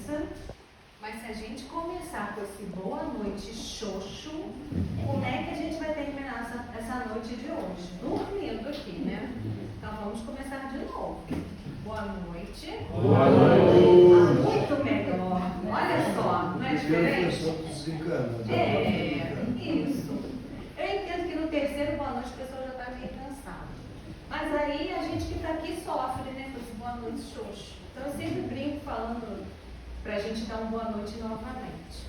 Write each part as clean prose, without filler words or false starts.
mesa, mas se a gente começar com esse boa noite xoxo, como é que a gente vai terminar essa noite de hoje? Dormindo aqui, né? Então vamos começar de novo. Boa noite. Boa noite. Muito melhor. Olha só, não é diferente? Isso. Eu entendo que no terceiro boa noite a pessoa já está meio cansada. Mas aí a gente que está aqui sofre, né? Com esse boa noite xoxo. Então eu sempre brinco falando para a gente dar uma boa noite novamente.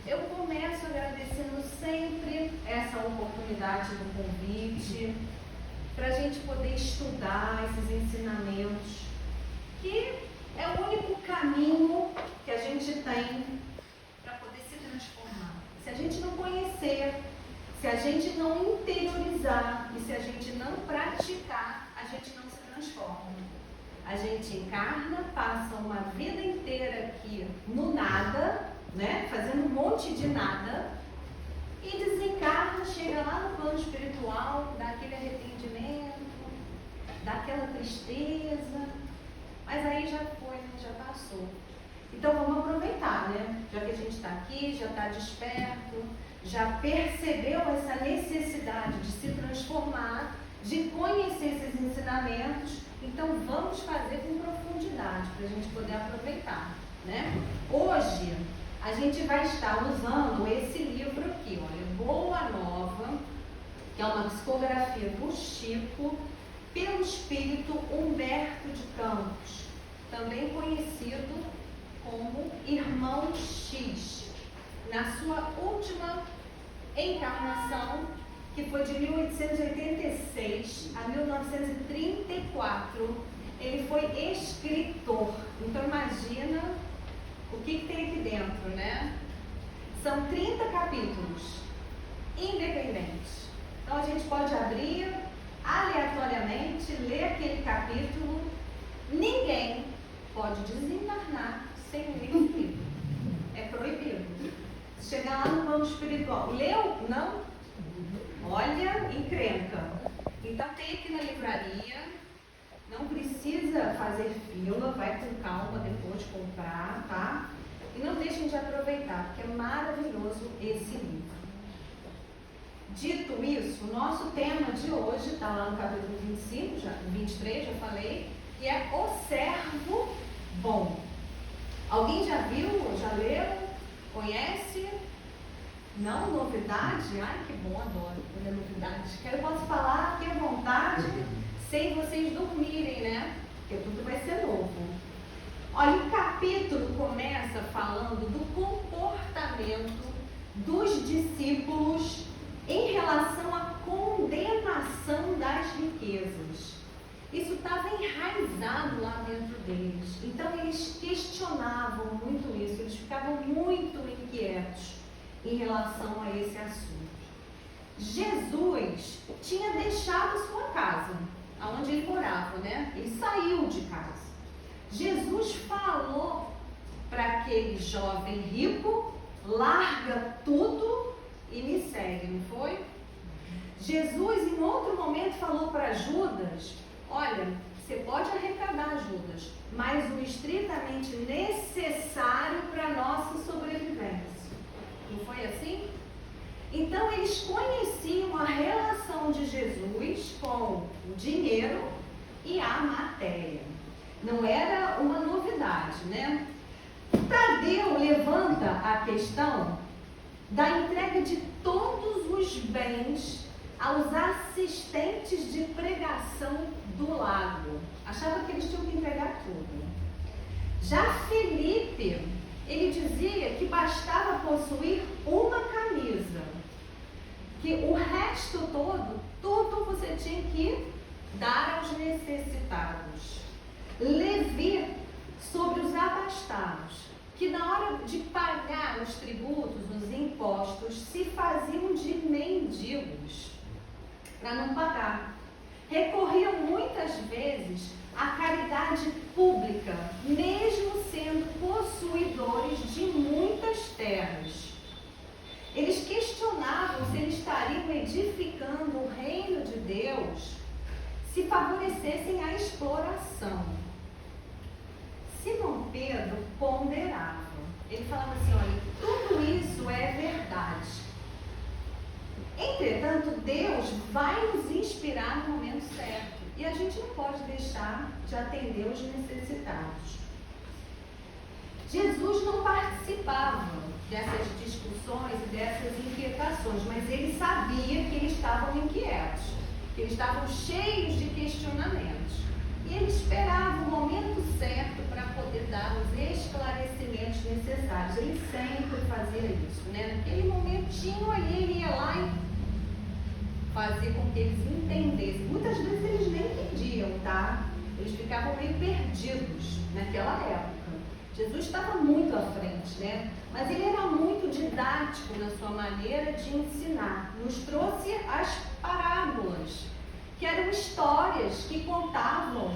Eu começo agradecendo sempre essa oportunidade do convite, para a gente poder estudar esses ensinamentos, que é o único caminho que a gente tem para poder se transformar. Se a gente não conhecer, se a gente não interiorizar e se a gente não praticar, a gente não se transforma. A gente encarna, passa uma vida inteira aqui no nada, né? Fazendo um monte de nada, e desencarna, chega lá no plano espiritual, dá aquele arrependimento, dá aquela tristeza, mas aí já foi, né? Já passou. Então vamos aproveitar, né? Já que a gente está aqui, já está desperto, já percebeu essa necessidade de se transformar, de conhecer esses ensinamentos. Então vamos fazer com profundidade para a gente poder aproveitar, né? Hoje a gente vai estar usando esse livro aqui, olha, Boa Nova, que é uma psicografia do Chico, pelo espírito Humberto de Campos, também conhecido como Irmão X, na sua última encarnação, que foi de 1886 a 1934, ele foi escritor. Então imagina o que tem aqui dentro, né? São 30 capítulos independentes. Então a gente pode abrir aleatoriamente, ler aquele capítulo. Ninguém pode desencarnar sem ler esse livro. É proibido. Chegar lá no plano espiritual, leu? Não? Olha, encrenca. Então tem aqui na livraria, não precisa fazer fila, vai com calma depois de comprar, tá? E não deixem de aproveitar, porque é maravilhoso esse livro. Dito isso, o nosso tema de hoje está lá no capítulo 25, 23, já falei, que é o servo bom. Alguém já viu, já leu, conhece? Não, novidade? Ai, que bom, adoro quando é novidade. Eu posso falar aqui à vontade, sem vocês dormirem, né? Porque tudo vai ser novo. Olha, o capítulo começa falando do comportamento dos discípulos em relação à condenação das riquezas. Isso estava enraizado lá dentro deles. Então, eles questionavam muito isso, eles ficavam muito inquietos em relação a esse assunto. Jesus tinha deixado sua casa, aonde ele morava, né? Ele saiu de casa. Jesus falou para aquele jovem rico: larga tudo e me segue, não foi? Jesus, em outro momento, falou para Judas: olha, você pode arrecadar, Judas, mas o estritamente necessário para a nossa sobrevivência. Não foi assim? Então eles conheciam a relação de Jesus com o dinheiro e a matéria. Não era uma novidade, né? Tadeu levanta a questão da entrega de todos os bens aos assistentes de pregação do lago. Achava que eles tinham que entregar tudo. Já Felipe, ele dizia que bastava possuir uma camisa, que o resto todo, tudo você tinha que dar aos necessitados. Levi, sobre os abastados, que na hora de pagar os tributos, os impostos, se faziam de mendigos para não pagar. Recorriam muitas vezes à caridade pública, mesmo sendo possuidores de muitas terras. Eles questionavam se eles estariam edificando o reino de Deus se favorecessem a exploração. Simão Pedro ponderava. Ele falava assim, olha, tudo isso é verdade. Entretanto, Deus vai nos inspirar no momento certo. E a gente não pode deixar de atender os necessitados. Jesus não participava dessas discussões e dessas inquietações, mas ele sabia que eles estavam inquietos, que eles estavam cheios de questionamentos. E ele esperava o momento certo para poder dar os esclarecimentos necessários. Ele sempre fazia isso, né? Naquele momentinho ali, ele ia lá e fazia com que eles entendessem. Muitas vezes eles nem entendiam, tá? Eles ficavam meio perdidos naquela época. Jesus estava muito à frente, né? Mas ele era muito didático na sua maneira de ensinar. Nos trouxe as parábolas, que eram histórias que contavam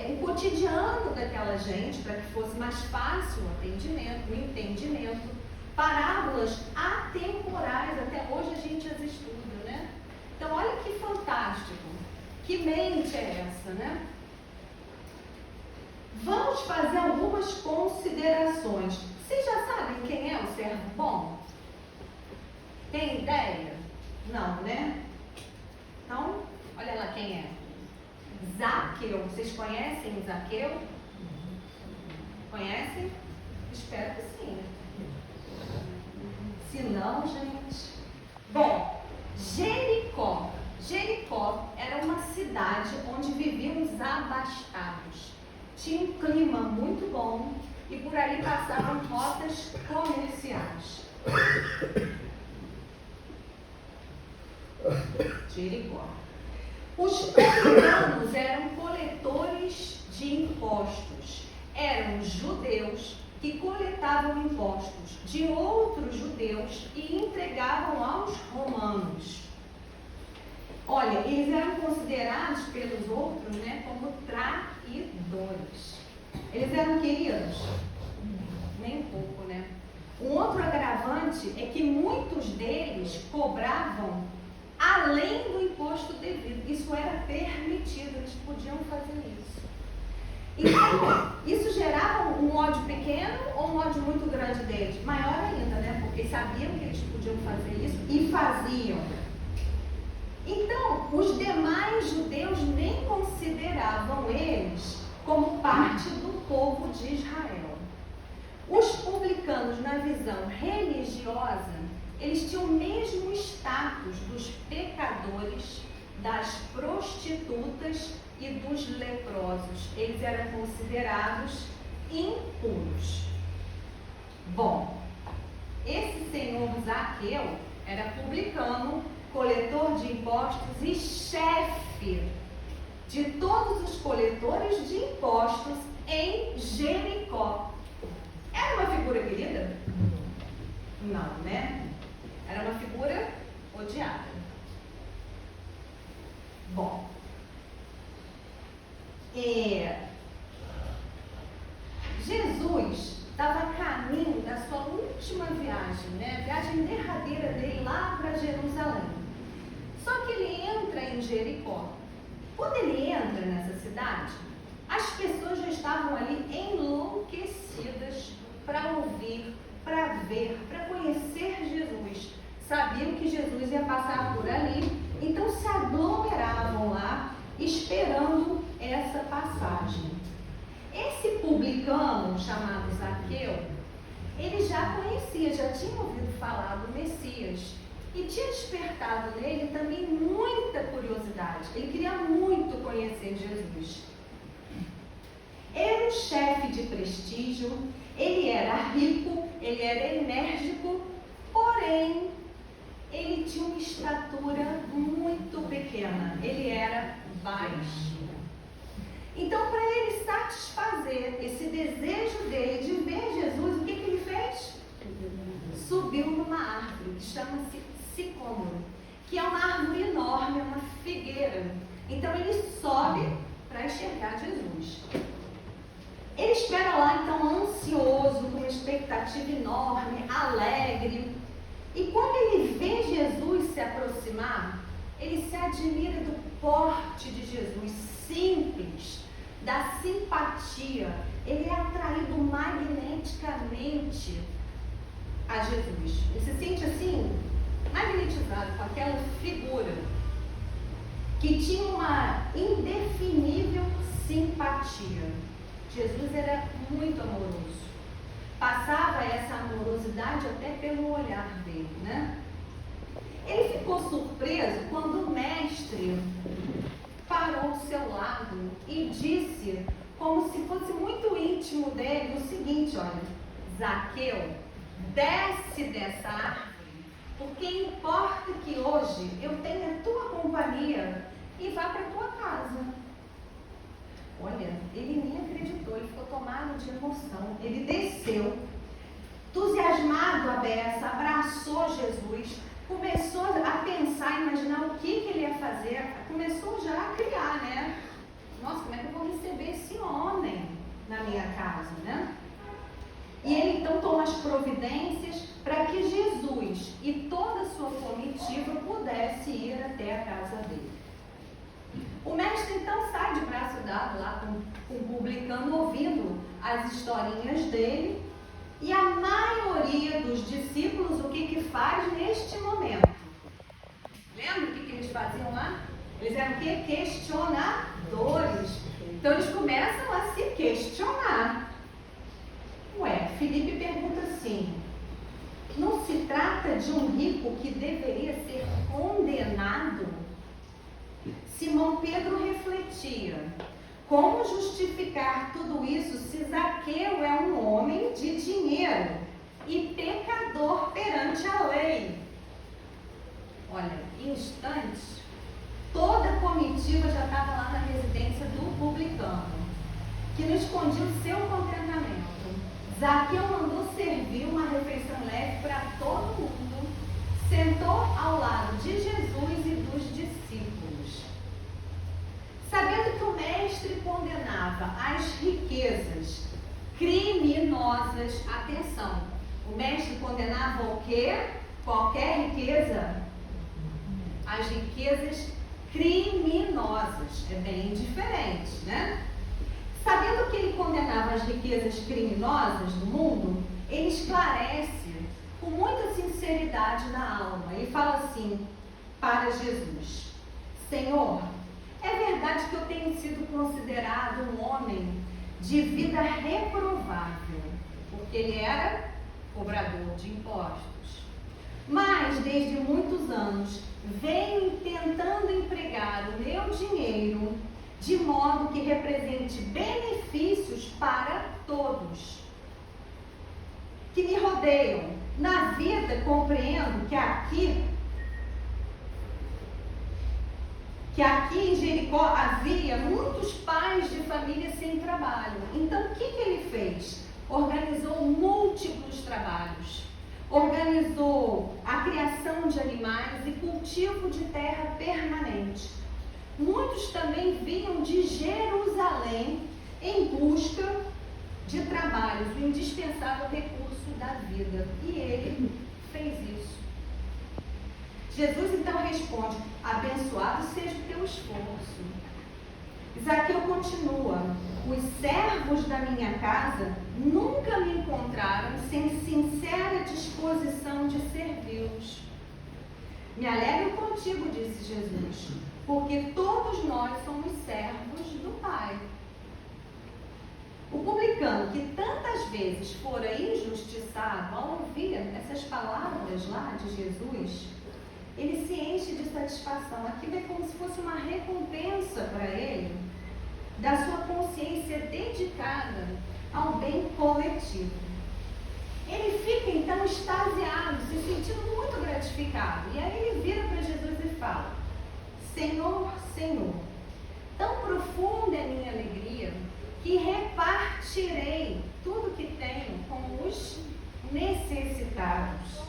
o cotidiano daquela gente, para que fosse mais fácil o entendimento. Parábolas atemporais, até hoje a gente as estuda, né? Então, olha que fantástico. Que mente é essa, né? Vamos fazer algumas considerações. Vocês já sabem quem é o servo bom? Tem ideia? Não, né? Então, olha lá quem é. Zaqueu. Vocês conhecem Zaqueu? Conhecem? Espero que sim. Se não, gente. Bom, Jericó. Jericó era uma cidade onde viviam os abastados. Tinha um clima muito bom e por ali passavam rotas comerciais. Jericó. Os publicanos eram coletores de impostos. Eram judeus que coletavam impostos de outros judeus e entregavam aos romanos. Olha, eles eram considerados pelos outros, né, como traidores. Eles eram queridos? Nem um pouco, né? Um outro agravante é que muitos deles cobravam além do imposto devido. Isso era permitido, eles podiam fazer isso. Então, isso gerava um ódio pequeno ou um ódio muito grande deles? Maior ainda, né? Porque sabiam que eles podiam fazer isso e faziam. Então, os demais judeus nem consideravam eles como parte do povo de Israel. Os publicanos, na visão religiosa, eles tinham o mesmo status dos pecadores, das prostitutas e dos leprosos. Eles eram considerados impuros. Bom, esse senhor Zaqueu era publicano, coletor de impostos e chefe de todos os coletores de impostos em Jericó. Era uma figura querida? Não, né? Era uma figura odiada. Bom, Jesus estava a caminho da sua última viagem, né? A viagem derradeira dele lá para Jerusalém. Só que ele entra em Jericó. Quando ele entra nessa cidade, as pessoas já estavam ali enlouquecidas para ouvir, para ver, para conhecer Jesus. Sabiam que Jesus ia passar por ali, então se aglomeravam lá esperando essa passagem. Esse publicano chamado Zaqueu, ele já conhecia, já tinha ouvido falar do Messias e tinha despertado nele também muita curiosidade. Ele queria muito conhecer Jesus. Era um chefe de prestígio, ele era rico, ele era enérgico, porém ele tinha uma estatura muito pequena, ele era baixo. Então, para ele satisfazer esse desejo dele de ver Jesus, o que ele fez? Subiu numa árvore que chama-se sicômoro, que é uma árvore enorme, uma figueira. Então ele sobe para enxergar Jesus. Ele espera lá, então, ansioso, com uma expectativa enorme, alegre. E quando ele vê Jesus se aproximar, ele se admira do porte de Jesus, simples, da simpatia. Ele é atraído magneticamente a Jesus. Ele se sente assim, magnetizado com aquela figura que tinha uma indefinível simpatia. Jesus era muito amoroso. Passava essa amorosidade até pelo olhar dele, né? Ele ficou surpreso quando o mestre parou ao seu lado e disse, como se fosse muito íntimo dele, o seguinte: olha, Zaqueu, desce dessa árvore, porque importa que hoje eu tenha a tua companhia e vá para a tua casa. Olha, ele nem acreditou, ele ficou tomado de emoção. Ele desceu, entusiasmado a beça, abraçou Jesus, começou a pensar, imaginar o que ele ia fazer, começou já a criar, né? Nossa, como é que eu vou receber esse homem na minha casa, né? E ele então toma as providências para que Jesus e toda a sua comitiva pudesse ir até a casa dele. O mestre então sai de braço dado lá com o publicano, ouvindo as historinhas dele, e a maioria dos discípulos o que faz neste momento? Lembra o que eles faziam lá? Eles eram o quê? Questionadores. Então eles começam a se questionar. Ué, Filipe pergunta assim: não se trata de um rico que deveria ser condenado? Simão Pedro refletia: como justificar tudo isso se Zaqueu é um homem de dinheiro e pecador perante a lei? Olha, em instantes, toda a comitiva já estava lá na residência do publicano, que não escondia o seu contentamento. Zaqueu mandou servir uma refeição leve para todo mundo, sentou ao lado de Jesus e dos discípulos. Sabendo que o mestre condenava as riquezas criminosas, atenção, o mestre condenava o quê? Qualquer riqueza? As riquezas criminosas, é bem diferente, né? Sabendo que ele condenava as riquezas criminosas do mundo, ele esclarece com muita sinceridade na alma e fala assim para Jesus: Senhor, é verdade que eu tenho sido considerado um homem de vida reprovável, porque ele era cobrador de impostos. Mas, desde muitos anos, venho tentando empregar o meu dinheiro de modo que represente benefícios para todos que me rodeiam. Na vida, compreendo que aqui em Jericó havia muitos pais de família sem trabalho. Então, o que ele fez? Organizou múltiplos trabalhos. Organizou a criação de animais e cultivo de terra permanente. Muitos também vinham de Jerusalém em busca de trabalhos, o indispensável recurso da vida. E ele fez isso. Jesus então responde: abençoado seja o teu esforço. Zaqueu continua: os servos da minha casa nunca me encontraram sem sincera disposição de servi-los. Me alegro contigo, disse Jesus, porque todos nós somos servos do Pai. O publicano, que tantas vezes fora injustiçado, ao ouvir essas palavras lá de Jesus, ele se enche de satisfação. Aquilo é como se fosse uma recompensa para ele da sua consciência dedicada ao bem coletivo. Ele fica então extasiado, se sentindo muito gratificado. E aí ele vira para Jesus e fala: Senhor, Senhor, tão profunda é a minha alegria que repartirei tudo que tenho com os necessitados.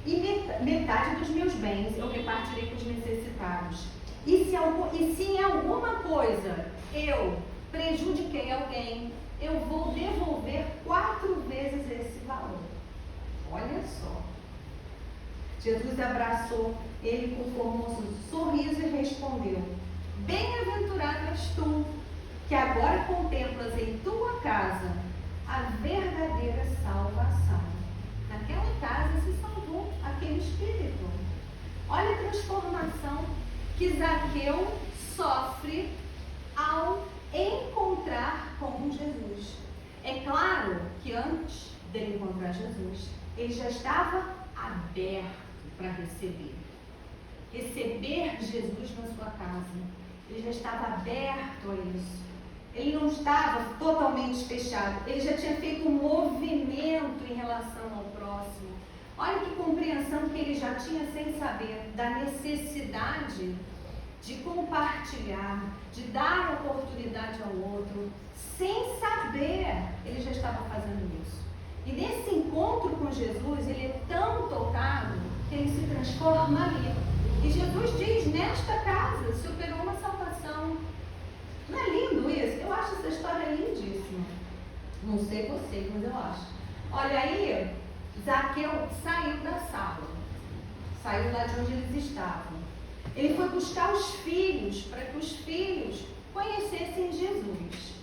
E metade dos meus bens eu repartirei com os necessitados. E se em alguma coisa eu prejudiquei alguém, eu vou devolver 4 vezes esse valor. Olha só. Jesus abraçou ele com um formoso sorriso e respondeu: bem-aventurado és tu, que agora contemplas em tua casa a verdadeira salvação. Naquela casa se salvou aquele espírito. Olha a transformação que Zaqueu sofre ao encontrar com Jesus. É claro que antes dele encontrar Jesus, ele já estava aberto para receber Jesus na sua casa. Ele já estava aberto a isso. Ele não estava totalmente fechado. Ele já tinha feito um movimento em relação ao próximo. Olha que compreensão que ele já tinha sem saber da necessidade de compartilhar, de dar oportunidade ao outro. Sem saber, ele já estava fazendo isso. E nesse encontro com Jesus, ele é tão tocado que ele se transforma ali. E Jesus diz, nesta casa se operou uma salvação. Não é lindo isso? Eu acho essa história lindíssima. Não sei vocês, mas eu acho. Olha aí, Zaqueu saiu da sala. Saiu lá de onde eles estavam. Ele foi buscar os filhos, para que os filhos conhecessem Jesus.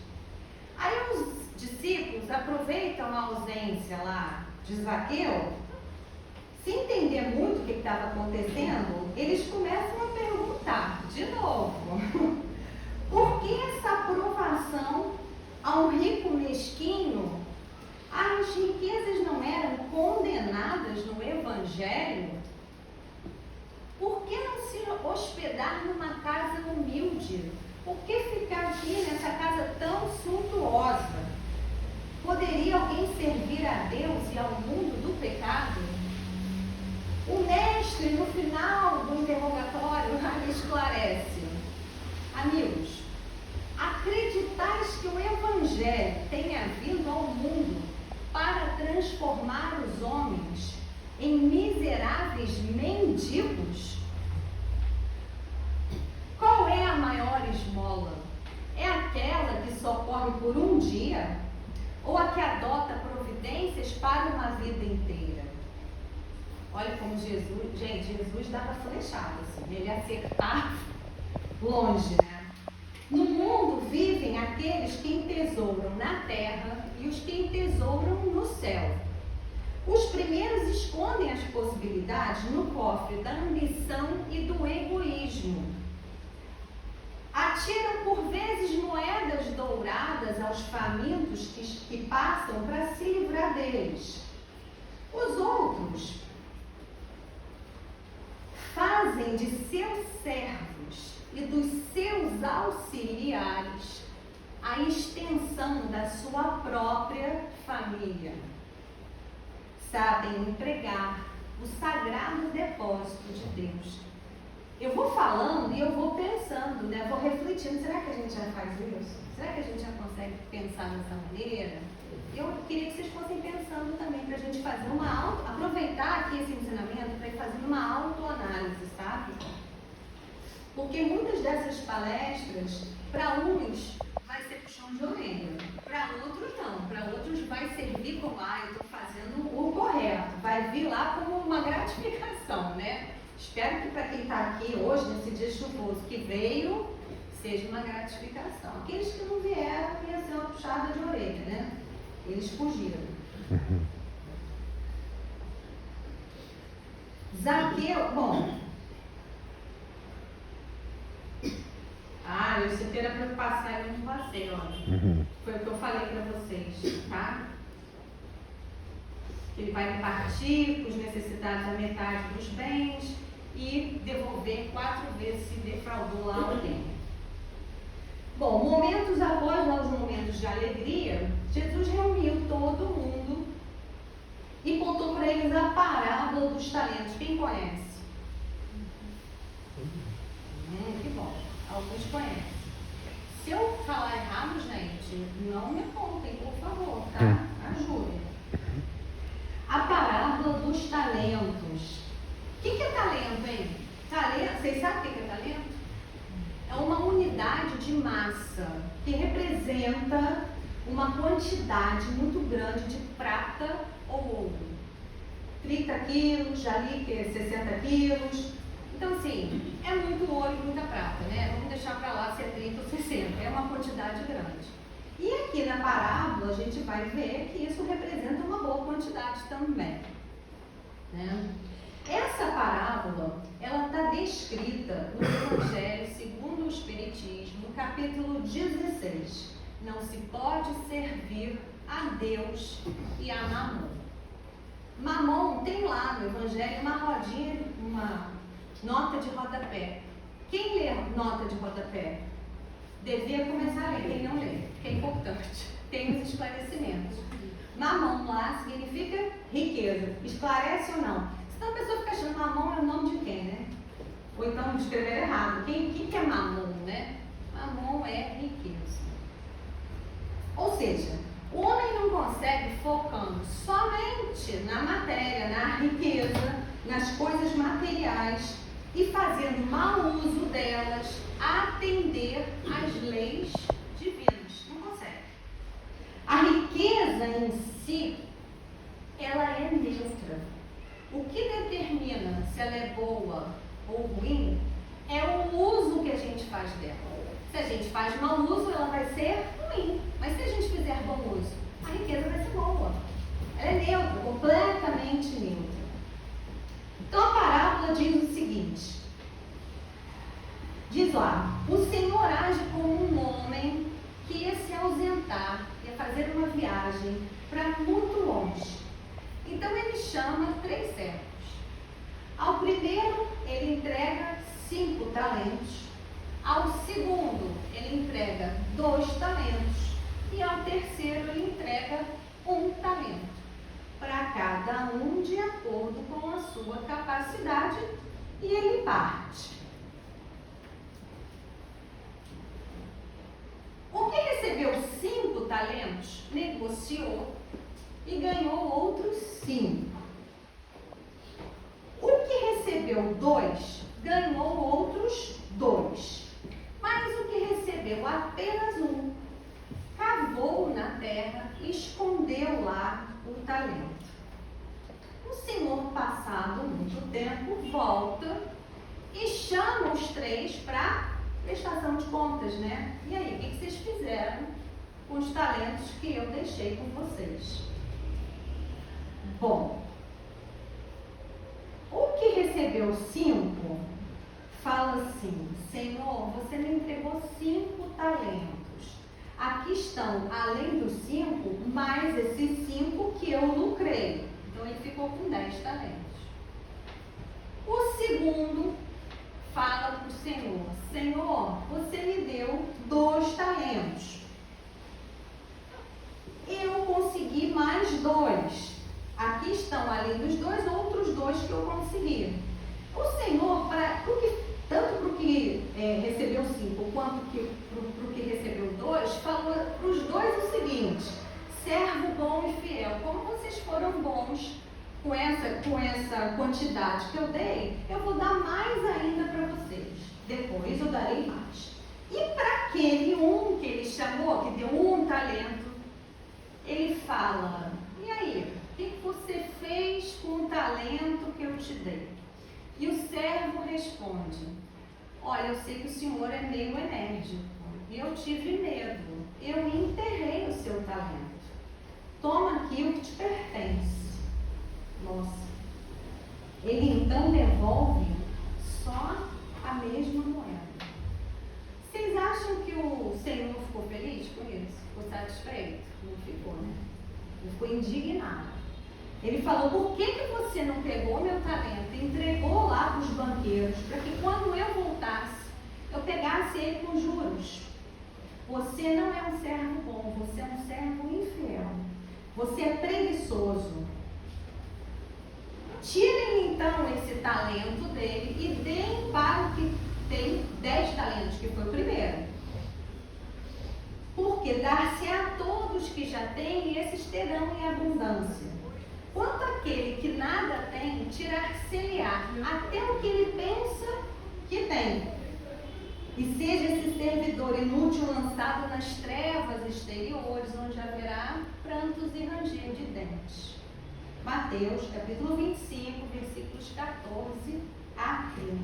Aí os discípulos aproveitam a ausência lá de Zaqueu. Sem entender muito o que estava acontecendo, eles começam a perguntar de novo. Por que essa aprovação a um rico mesquinho? As riquezas não eram condenadas no Evangelho? Por que não se hospedar numa casa humilde? Por que ficar aqui nessa casa tão suntuosa? Poderia alguém servir a Deus e ao mundo do pecado? O mestre, no final do interrogatório, esclarece. Amigos, acreditais que o Evangelho tenha vindo ao mundo para transformar os homens em miseráveis mendigos? Qual é a maior esmola? É aquela que socorre por um dia ou a que adota providências para uma vida inteira? Olha como Jesus dava flechada, assim, ele acertava longe, né? No mundo vivem aqueles que entesouram na terra e os que entesouram no céu. Os primeiros escondem as possibilidades no cofre da ambição e do egoísmo. Atiram por vezes moedas douradas aos famintos que passam para se livrar deles. Os outros fazem de seus servos e dos seus auxiliares a extensão da sua própria família. Sabem empregar o sagrado depósito de Deus. Eu vou falando e eu vou pensando, né? Vou refletindo, será que a gente já faz isso? Será que a gente já consegue pensar dessa maneira? Eu queria que vocês fossem pensando também, para a gente fazer aproveitar aqui esse ensinamento para ir fazendo uma autoanálise, sabe? Porque muitas dessas palestras, para uns, vai ser puxão de orelha, para outros não, para outros vai servir como, eu estou fazendo o correto, vai vir lá como uma gratificação, né? Espero que para quem está aqui hoje, nesse dia chuvoso que veio, seja uma gratificação. Aqueles que não vieram, ia ser uma puxada de orelha, né? Eles fugiram. Zaqueu, bom. Eu citei a preocupação e eu não passei, olha. Foi o que eu falei para vocês, tá? Ele vai repartir com os necessitados a metade dos bens e devolver 4 vezes se defraudou lá alguém. Bom, momentos após os momentos de alegria, Jesus reuniu todo mundo e contou para eles a parábola dos talentos. Quem conhece? Que bom, alguns conhecem. Se eu falar errado, gente, não me contem, por favor, tá? Ajudem. A parábola dos talentos. O que é talento, hein? Talento, vocês sabem o que é talento? É uma unidade de massa que representa uma quantidade muito grande de prata ou ouro. 30 quilos, ali que é 60 quilos. Então, assim, é muito ouro e muita prata, né? Vamos deixar para lá se é 30 ou 60, é uma quantidade grande. E aqui na parábola a gente vai ver que isso representa uma boa quantidade também, né? Essa parábola, ela está descrita no Evangelho segundo o Espiritismo, no capítulo 16. Não se pode servir a Deus e a Mamon. Mamon tem lá no Evangelho uma rodinha, uma nota de rodapé. Quem lê nota de rodapé? Devia começar a ler, quem não lê, que é importante, tem os esclarecimentos. Mamon lá significa riqueza, esclarece ou não? Senão a pessoa fica achando Mamon é o nome de quem, né? Ou então escrever errado. Quem que é Mamon, né? Mamon é riqueza. Ou seja, o homem não consegue focando somente na matéria, na riqueza, nas coisas materiais e fazendo mau uso delas, atender às leis divinas. Não consegue. A riqueza em si, ela é neutra. O que determina se ela é boa ou ruim é o uso que a gente faz dela. Se a gente faz mau uso, ela vai ser ruim. Mas se a gente fizer bom uso, a riqueza vai ser boa. Ela é neutra, completamente neutra. Então a parábola diz o seguinte. Diz lá, o Senhor age como um homem que ia se ausentar, ia fazer uma viagem para muito longe. Então ele chama 3 servos. Ao primeiro, ele entrega 5 talentos. Ao segundo, ele entrega 2 talentos. E ao terceiro, ele entrega 1 talento. Para cada um de acordo com a sua capacidade. E ele parte. O que recebeu 5 talentos, negociou e ganhou outros 5. O que recebeu 2, ganhou outros 2. Mas o que recebeu apenas 1, cavou na terra e escondeu lá o talento. O Senhor, passado muito tempo, volta e chama os 3 para prestação de contas, né? E aí, o que vocês fizeram com os talentos que eu deixei com vocês? Bom, o que recebeu 5 fala assim: Senhor, você me entregou 5 talentos. Aqui estão, além dos 5, mais esses 5 que eu lucrei. Então ele ficou com 10 talentos. O segundo fala para o Senhor: Senhor, você me deu 2 talentos. Eu consegui mais 2. Aqui estão, além dos 2, outros 2 que eu consegui. O Senhor, tanto para o que recebeu 5 quanto para o que recebeu 2, falou para os 2 o seguinte: servo bom e fiel, como vocês foram bons com essa quantidade que eu dei, eu vou dar mais ainda para vocês. Depois eu darei mais. E para aquele que ele chamou, que deu 1 talento, ele fala: e aí, o que você fez com o talento que eu te dei? E o servo responde: olha, eu sei que o senhor é meio enérgico e eu tive medo. Eu enterrei o seu talento. Toma aqui o que te pertence. Nossa. Ele então devolve só a mesma moeda. Vocês acham que o Senhor ficou feliz com isso? Ficou satisfeito? Não ficou, né? Ele ficou indignado. Ele falou: por que você não pegou meu talento e entregou lá para os banqueiros, para que quando eu voltasse, eu pegasse ele com juros? Você não é um servo bom, você é um servo infiel. Você é preguiçoso. Tirem então esse talento dele e deem para o que tem 10 talentos, que foi o primeiro. Porque dar-se a todos que já têm, e esses terão em abundância. Quanto àquele que nada tem, tirar-se-lhe-á até o que ele pensa que tem. E seja esse servidor inútil lançado nas trevas exteriores, onde haverá prantos e ranger de dentes. Mateus, capítulo 25, versículos 14 a 30.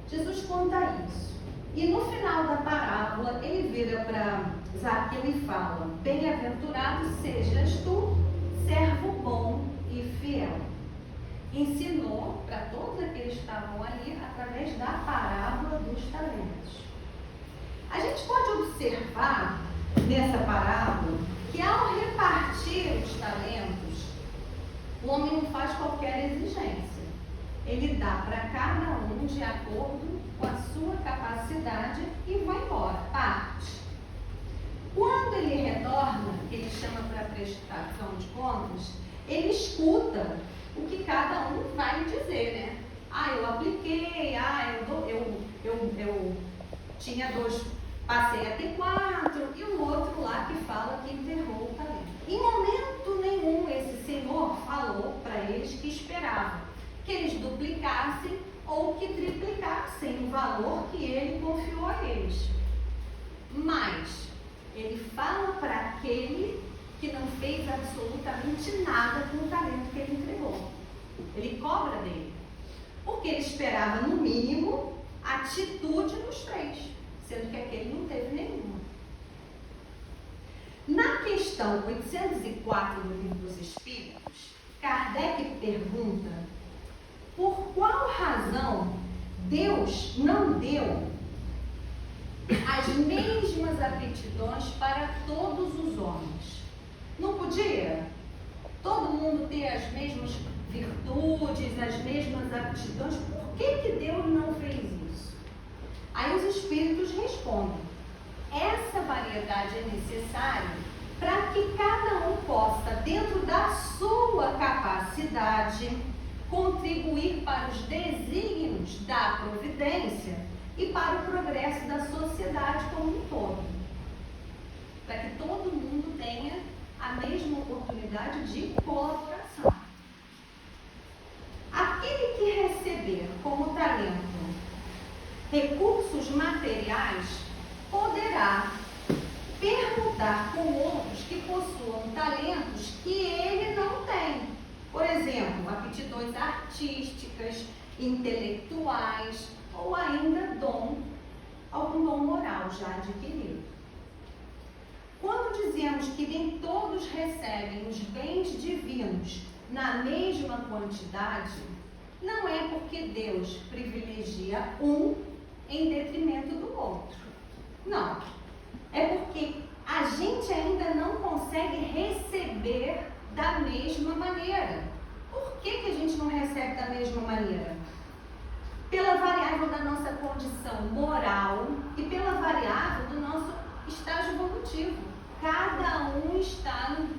Jesus conta isso. E no final da parábola, ele vira para Zaqueu e fala: bem-aventurado sejas tu, servo bom e fiel. Ensinou para todos aqueles que estavam ali através da parábola dos talentos. A gente pode observar nessa parábola que ao repartir os talentos, o homem não faz qualquer exigência. Ele dá para cada um de acordo com a sua capacidade e vai embora, parte. Quando ele retorna, que ele chama para prestação de contas, ele escuta o que cada um vai dizer, né? Eu apliquei, eu tinha 2, passei a ter 4, e o outro lá que fala que enterrou o talento. Em momento nenhum esse senhor falou para eles que esperava que eles duplicassem ou que triplicassem o valor que ele confiou a eles. Mas ele fala para aquele que não fez absolutamente nada com o talento que ele entregou. Ele cobra dele. Porque ele esperava, no mínimo, atitude nos 3, sendo que aquele não teve nenhuma. Na questão 804 do Livro dos Espíritos, Kardec pergunta por qual razão Deus não deu as mesmas aptidões para todos os homens. Não podia todo mundo ter as mesmas virtudes, as mesmas aptidões? Por que Deus não fez isso? Aí os espíritos respondem: essa variedade é necessária para que cada um possa, dentro da sua capacidade, contribuir para os desígnios da providência e para o progresso da sociedade como um todo. Para que todo mundo tenha a mesma oportunidade de colaboração. Aquele que receber como talento recursos materiais poderá permutar com outros que possuam talentos que ele não tem. Por exemplo, aptidões artísticas, intelectuais ou ainda algum dom moral já adquirido. Quando dizemos que nem todos recebem os bens divinos na mesma quantidade, não é porque Deus privilegia um em detrimento do outro. Não. É porque a gente ainda não consegue receber da mesma maneira. Por que a gente não recebe da mesma maneira? Pela variável da nossa condição moral e pela variável do nosso estágio evolutivo. Cada um está num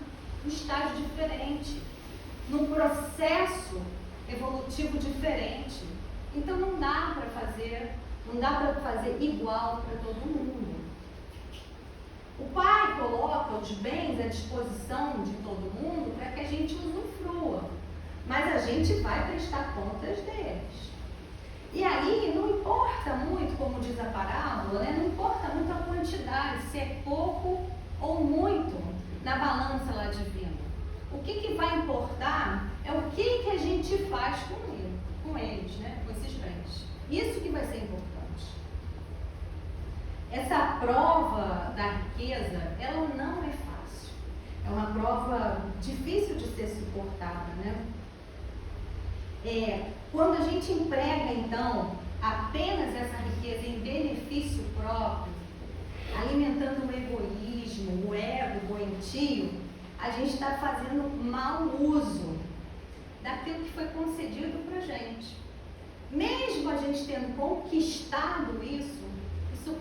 estágio diferente, num processo evolutivo diferente. Então não dá para fazer igual para todo mundo. O Pai coloca os bens à disposição de todo mundo para que a gente usufrua, mas a gente vai prestar contas deles. E aí não importa muito, como diz a parábola, né? Não importa muito a quantidade, se é pouco ou muito na balança lá divina. O que vai importar é o que a gente faz com eles, né? Com esses bens. Isso que vai ser importante. Essa prova da riqueza, ela não é fácil. É uma prova difícil de ser suportada, né? Quando a gente emprega, então, apenas essa riqueza em benefício próprio, alimentando o egoísmo, o ego doentio, a gente está fazendo mau uso daquilo que foi concedido para a gente. Mesmo a gente tendo conquistado isso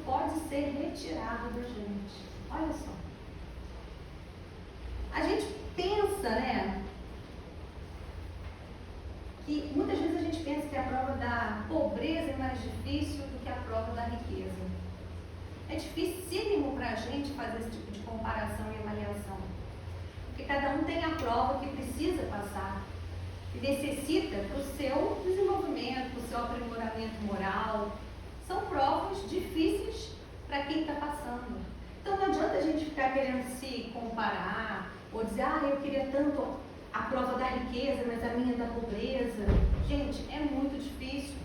pode ser retirado da gente. Olha só. A gente pensa, né, que muitas vezes a gente pensa que a prova da pobreza é mais difícil do que a prova da riqueza. É dificílimo para a gente fazer esse tipo de comparação e avaliação. Porque cada um tem a prova que precisa passar e necessita para o seu desenvolvimento, para o seu aprimoramento moral. São provas difíceis para quem está passando. Então não adianta a gente ficar querendo se comparar ou dizer, eu queria tanto a prova da riqueza, mas a minha da pobreza. Gente, é muito difícil.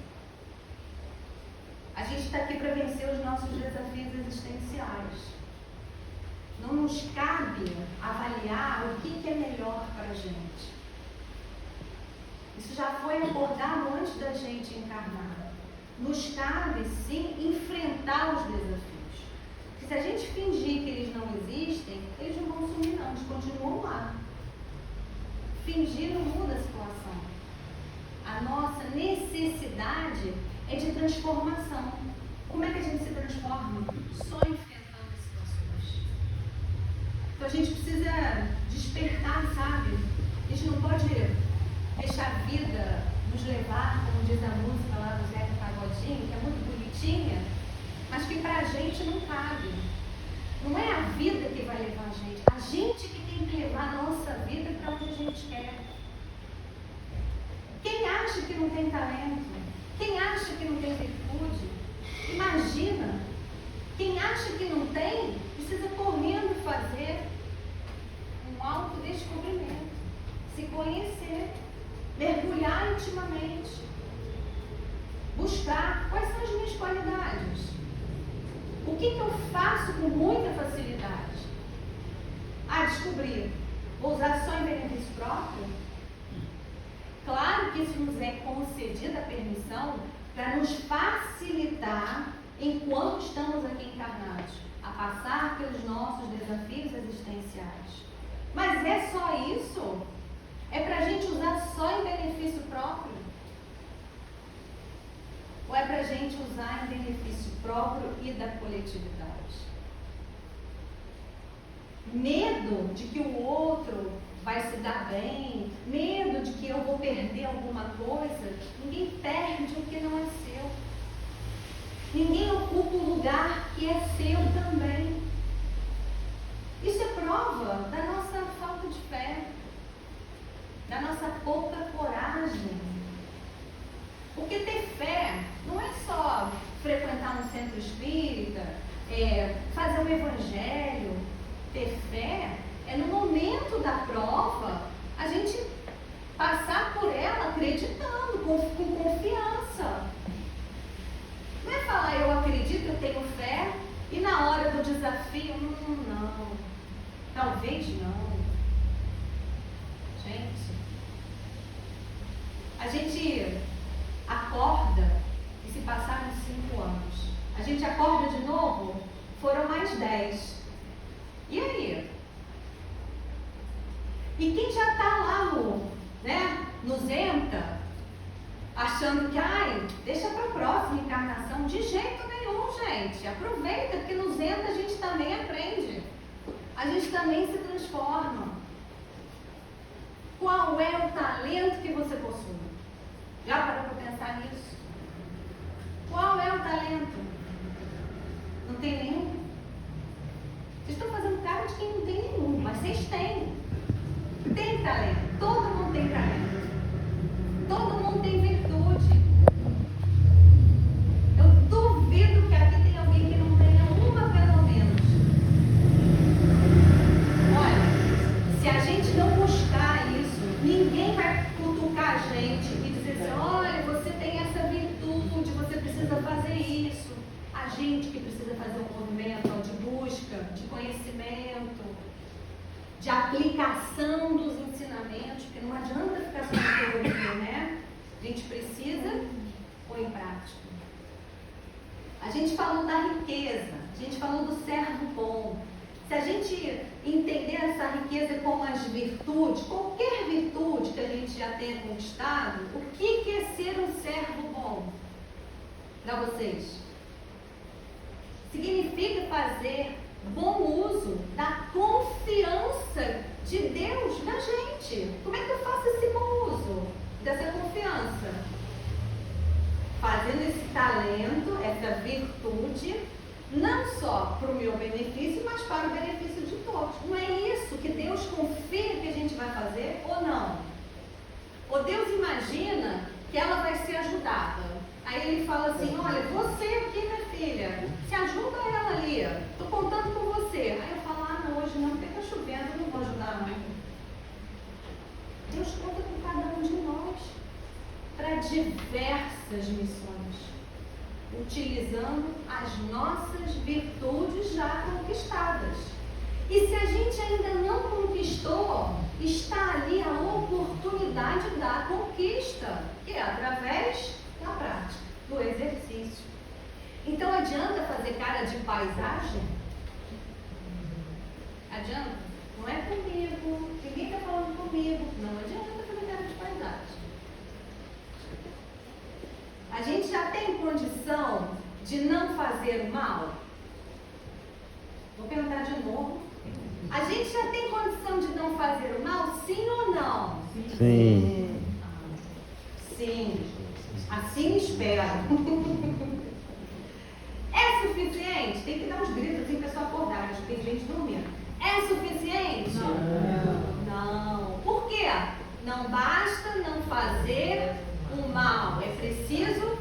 A gente está aqui para vencer os nossos desafios existenciais. Não nos cabe avaliar o que é melhor para a gente. Isso já foi abordado antes da gente encarnar. Nos cabe, sim, enfrentar os desafios. Porque se a gente fingir que eles não existem, eles não vão sumir não, eles continuam lá. Fingir não muda a situação. A nossa necessidade é de transformação. Como é que a gente se transforma? Só enfrentando situações. Então a gente precisa despertar, sabe? A gente não pode deixar a vida nos levar, como diz a música lá do Zeca Pagodinho, que é muito bonitinha, mas que pra gente não cabe. Não é a vida que vai levar a gente que tem que levar a nossa vida para onde a gente quer. Quem acha que não tem talento? Quem acha que não tem virtude? Imagina, quem acha que não tem, precisa correndo fazer um autodescobrimento, se conhecer, mergulhar intimamente, buscar quais são as minhas qualidades, o que eu faço com muita facilidade. Descobrir, vou usar só em benefício próprio? Claro que isso nos é concedida a permissão para nos facilitar, enquanto estamos aqui encarnados, a passar pelos nossos desafios existenciais. Mas é só isso? É para a gente usar só em benefício próprio? Ou é para a gente usar em benefício próprio e da coletividade? Medo de que o outro vai se dar bem, medo de que eu vou perder alguma coisa. Ninguém perde o que não é seu. Ninguém ocupa o lugar que é seu também. Isso é prova da nossa falta de fé, da nossa pouca coragem. Porque ter fé não é só frequentar um centro espírita, fazer um evangelho. Ter fé é no momento da prova a gente passar por ela acreditando, com confiança. Não é falar eu acredito, eu tenho fé, e na hora do desafio, não, talvez não. A gente acorda e se passaram 5 anos. A gente acorda de novo, foram mais 10. E aí? E quem já está lá no Zenta, achando que, deixa para a próxima encarnação, de jeito nenhum, gente. Aproveita, porque no Zenta a gente também aprende. A gente também se transforma. Qual é o talento que você possui? Já parou para pensar nisso? Qual é o talento? Não tem nenhum? Vocês estão fazendo cara de quem não tem nenhum, mas vocês têm. Tem talento. Todo mundo tem talento. Todo mundo tem virtude. Eu duvido que aqui tem alguém que não tenha uma pelo menos. Olha, se a gente não buscar isso, ninguém vai cutucar a gente e dizer assim, olha, você tem essa virtude, você precisa fazer isso. A gente que precisa fazer um movimento de busca, de conhecimento, de aplicação dos ensinamentos, porque não adianta ficar só na teoria, né? A gente precisa pôr em prática. A gente falou da riqueza, a gente falou do servo bom. Se a gente entender essa riqueza como as virtudes, qualquer virtude que a gente já tenha conquistado, o que é ser um servo bom para vocês? Significa fazer bom uso da confiança de Deus na gente. Como é que eu faço esse bom uso dessa confiança? Fazendo esse talento, essa virtude, não só para o meu benefício, mas para o benefício de todos. Não é isso que Deus confia que a gente vai fazer ou não? Ou Deus imagina que ela vai ser ajudada. Aí ele fala assim, olha, você aqui, minha filha, se ajuda ela ali, estou contando com você. diversas missões, utilizando as nossas virtudes já conquistadas. E se a gente ainda não conquistou, está ali a oportunidade da conquista, que é através da prática, do exercício. Então adianta fazer cara de paisagem? Adianta? Não é comigo, ninguém está falando comigo. Não adianta fazer cara de paisagem. A gente já tem condição de não fazer o mal? Vou perguntar de novo. A gente já tem condição de não fazer o mal, sim ou não? Sim. Sim. Assim espero. É suficiente? Tem que dar uns gritos assim, pessoal acordar, acho que tem gente dormindo. É suficiente? Não. Por quê? Não basta não fazer o mal, é preciso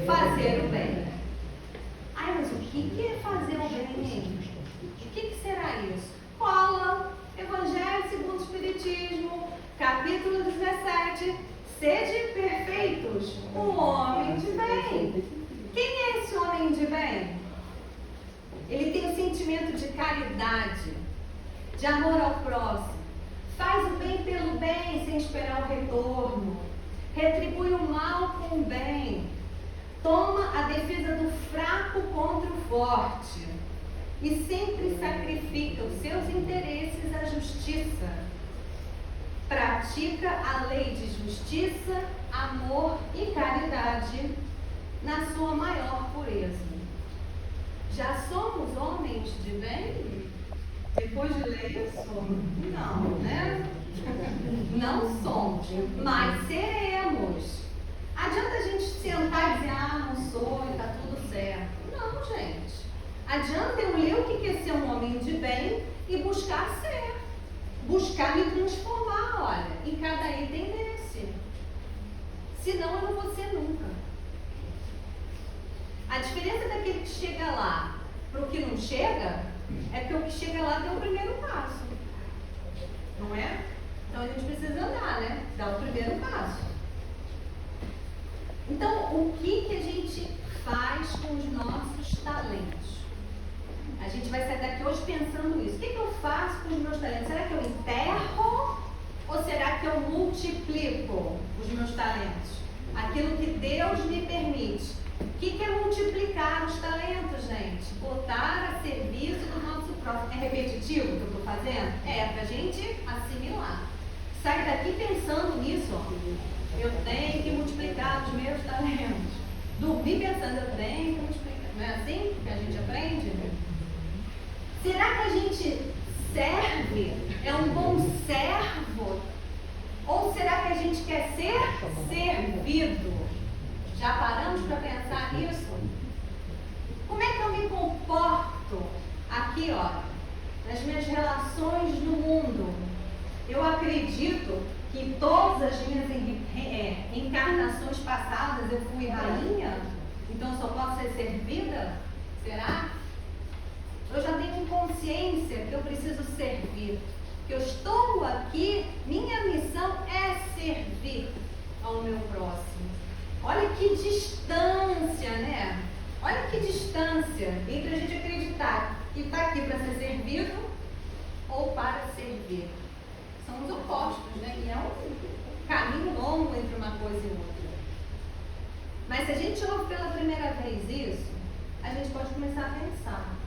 fazer o bem. Ai, mas o que é fazer o bem? O que será isso? Cola, Evangelho segundo o Espiritismo, capítulo 17, sede perfeitos, um homem de bem. Quem é esse homem de bem? Ele tem um sentimento de caridade, de amor ao próximo, faz o bem pelo bem sem esperar o retorno, retribui o mal com o bem, toma a defesa do fraco contra o forte e sempre sacrifica os seus interesses à justiça. Pratica a lei de justiça, amor e caridade na sua maior pureza. Já somos homens de bem? Depois de ler isso? Não, né? Não somos, mas seremos. Adianta a gente sentar e dizer, não sou e está tudo certo. Não, gente. Adianta eu ler o que é ser um homem de bem e buscar ser. Buscar me transformar, olha, em cada item desse. Senão eu não vou ser nunca. A diferença daquele que chega lá para o que não chega é que o que chega lá deu o primeiro passo. Não é? Então a gente precisa andar, né? Dar o primeiro passo. Então, o que a gente faz com os nossos talentos? A gente vai sair daqui hoje pensando isso. O que eu faço com os meus talentos? Será que eu enterro ou será que eu multiplico os meus talentos? Aquilo que Deus me permite. O que é multiplicar os talentos, gente? Botar a serviço do nosso próximo. É repetitivo o que eu estou fazendo? É, para a gente assimilar. Sai daqui pensando nisso, ó. Eu tenho que multiplicar os meus talentos. Dormir pensando, eu tenho que multiplicar. Não é assim que a gente aprende? Será que a gente serve? É um bom servo? Ou será que a gente quer ser servido? Já paramos para pensar nisso? Como é que eu me comporto aqui, ó, nas minhas relações no mundo? Eu acredito que todas as minhas encarnações passadas eu fui rainha, então só posso ser servida? Será? Eu já tenho consciência que eu preciso servir, que eu estou aqui, minha missão é servir ao meu próximo. Olha que distância, né? Olha que distância entre a gente acreditar que está aqui para ser servido ou para servir. São os opostos, né? E é um caminho longo entre uma coisa e outra. Mas se a gente ouve pela primeira vez isso, a gente pode começar a pensar.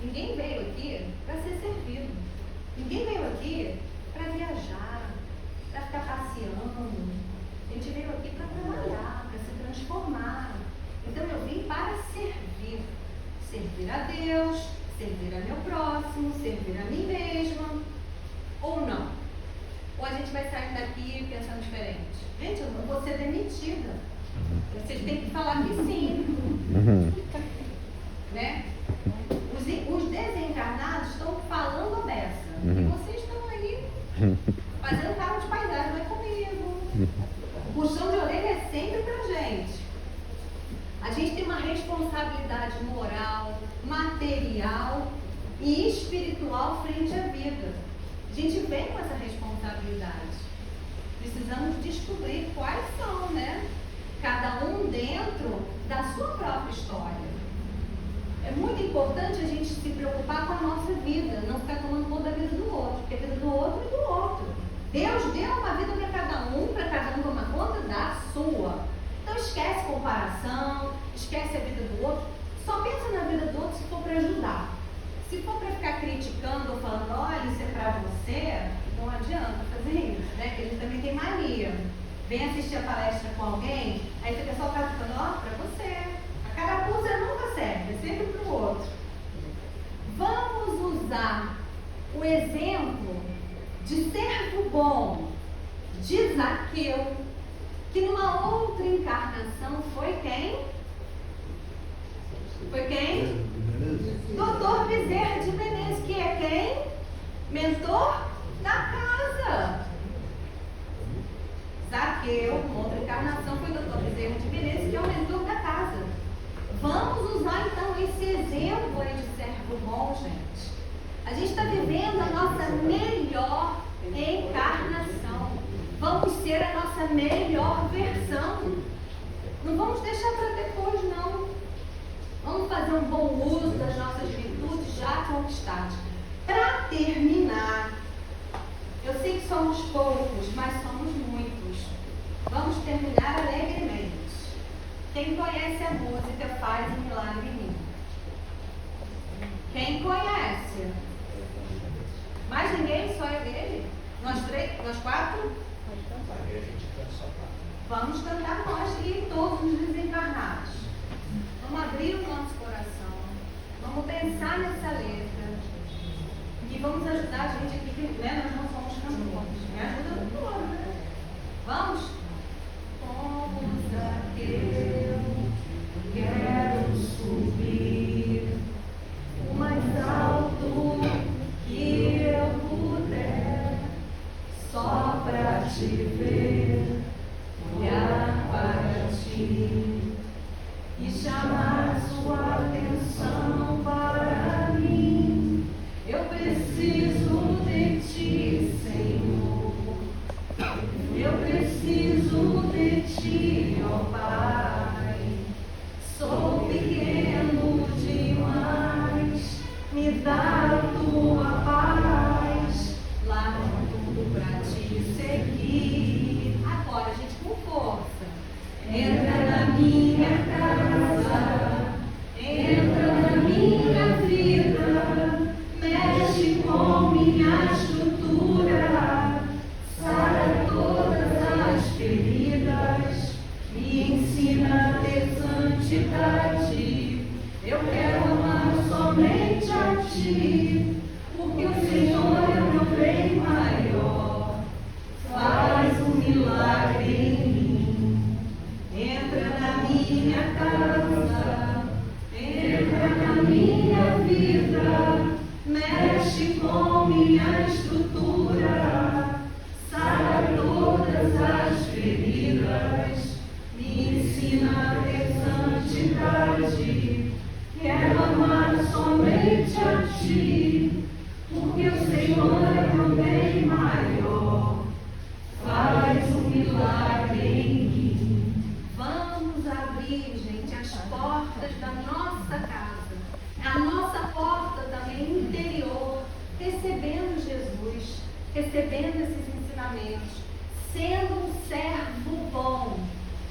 Ninguém veio aqui para ser servido. Ninguém veio aqui para viajar, para ficar passeando. A gente veio aqui para trabalhar, para se transformar. Então eu vim para servir. Servir a Deus, servir a meu próximo, servir a mim mesma. Ou não? Ou a gente vai sair daqui pensando diferente? Gente, eu não vou ser demitida. Vocês têm que falar que sim. Né? Os desencarnados estão falando dessa. E vocês estão aí fazendo cara de paisagem, não é comigo. O puxão de orelha é sempre pra gente. A gente tem uma responsabilidade moral, material e espiritual frente à vida. A gente vem com essa responsabilidade. Precisamos descobrir quais são, né? cada um dentro da sua própria história. É muito importante a gente se preocupar com a nossa vida, não ficar tomando conta da vida do outro, porque a vida do outro é do outro. Deus deu uma vida para cada um tomar conta da sua. Então esquece comparação, esquece a vida do outro, só pensa na vida do outro se for para ajudar. Se for para ficar criticando ou falando, olha, isso é para você, não adianta fazer isso, né? Porque eles também têm mania. Vem assistir a palestra com alguém, aí fica só praticando, ó, para você. A carapuça nunca serve, é sempre para o outro. Vamos usar o exemplo de servo bom de Zaqueu, que numa outra encarnação foi quem? Foi quem? Doutor Bezerra de Menezes, que é quem? Mentor da casa. Zaqueu, numa outra encarnação, foi Doutor Bezerra de Menezes, que é o mentor da casa. Vamos usar então esse exemplo aí de servo bom, gente. A gente está vivendo a nossa melhor encarnação. Vamos ser a nossa melhor versão. Não vamos deixar para depois, não. Vamos fazer um bom uso das nossas virtudes já conquistadas. Para terminar, eu sei que somos poucos, mas somos muitos. Vamos terminar alegremente. Quem conhece a música Faz um Milagre em Mim? Quem conhece? Mais ninguém? Só é dele? Nós três? Nós quatro? Vamos cantar nós e todos os desencarnados. Vamos abrir o nosso coração. Vamos pensar nessa letra. E vamos ajudar a gente aqui, né? Nós não somos cantores. Me ajuda no todo, né? Vamos? Como Zaqueu, quero subir o mais alto que eu puder, só para te ver, olhar para ti e chamar sua atenção para mim. Eu preciso de ti, Senhor. Eu preciso de ti, ó Pai. Sou pequeno demais. Me dá a tua paz. Largo tudo pra te seguir. Agora, gente, com força. Entra na minha casa. Entra na minha vida. Mexe com minha estrutura. Sara todas as feridas. Me ensina a ter santidade. Eu quero amar somente a ti, porque o Senhor é meu bem maior. Faz um milagre em mim. Entra na minha casa, entra na minha vida, mexe com minha estrutura, sara todas as feridas, me ensina a ter santidade. Quero amar somente a ti, porque o Senhor é meu bem maior. Faz um milagre em mim. Vamos abrir, gente, as portas da nossa casa, a nossa porta também interior, recebendo Jesus, recebendo esses ensinamentos, sendo um servo bom,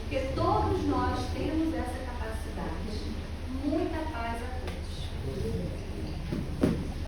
porque todos nós temos essa capacidade. Muito